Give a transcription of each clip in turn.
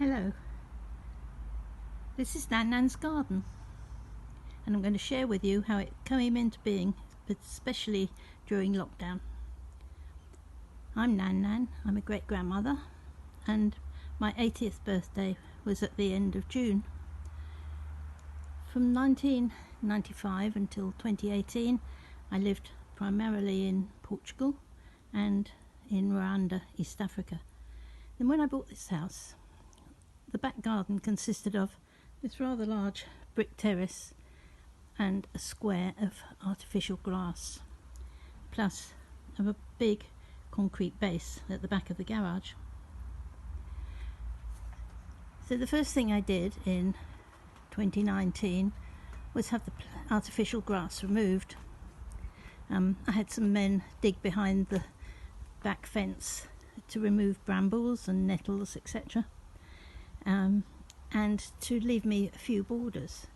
Hello, this is Nan-Nan's garden, and I'm going to share with you how it came into being, especially during lockdown. I'm Nan-Nan, I'm a great-grandmother, and my 80th birthday was at the end of June. From 1995 until 2018, I lived primarily in Portugal and in Rwanda, East Africa. Then when I bought this house, the back garden consisted of this rather large brick terrace and a square of artificial grass, plus a big concrete base at the back of the garage. So the first thing I did in 2019 was have the artificial grass removed. I had some men dig behind the back fence to remove brambles and nettles, etc. And to leave me a few borders.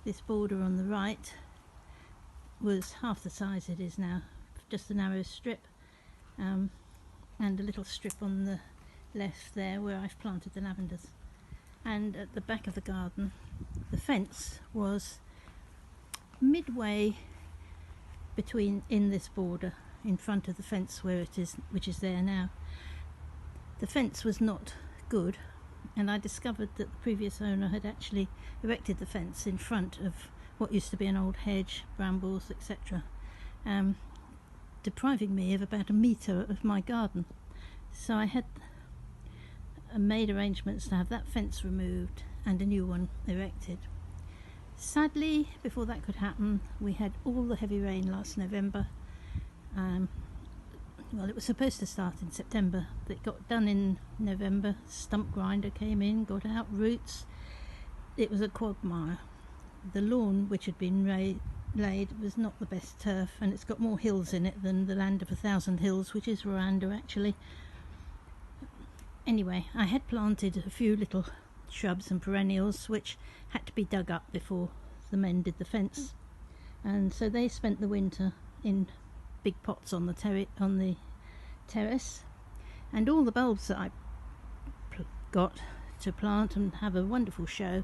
This border on the right was half the size it is now, just a narrow strip, and a little strip on the left there where I've planted the lavenders. And at the back of the garden, the fence was midway between in this border, in front of the fence where it is, which is there now. The fence was not good, and I discovered that the previous owner had actually erected the fence in front of what used to be an old hedge, brambles, etc., depriving me of about a metre of my garden. So I had made arrangements to have that fence removed and a new one erected. Sadly, before that could happen, we had all the heavy rain last November. Well, it was supposed to start in September, but it got done in November. Stump grinder came in, got out roots. It was a quagmire. The lawn, which had been laid, was not the best turf, and it's got more hills in it than the land of 1,000 hills, which is Rwanda actually. Anyway, I had planted a few little shrubs and perennials which had to be dug up before the men did the fence, and so they spent the winter in big pots on the terrace, and all the bulbs that I got to plant and have a wonderful show,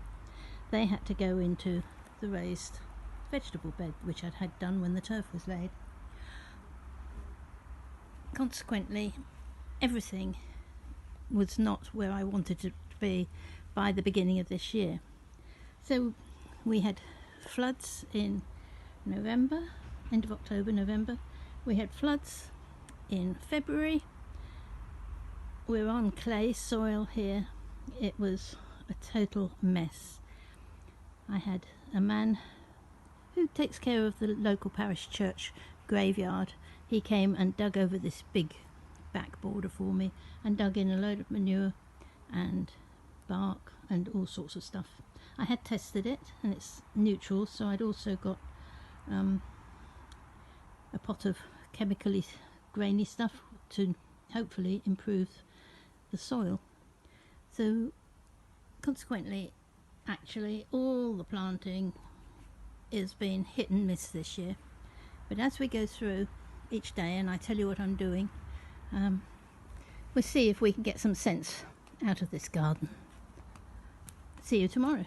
they had to go into the raised vegetable bed which I'd had done when the turf was laid. Consequently, everything was not where I wanted it to be by the beginning of this year. So we had floods in November, end of October, November. We had floods in February. We're on clay soil here. It was a total mess. I had a man who takes care of the local parish church graveyard. He came and dug over this big back border for me and dug in a load of manure and bark and all sorts of stuff. I had tested it and it's neutral, so I'd also got a pot of chemically grainy stuff to hopefully improve the soil. So consequently, actually all the planting is being hit and miss this year, but as we go through each day and I tell you what I'm doing, we'll see if we can get some sense out of this garden. See you tomorrow.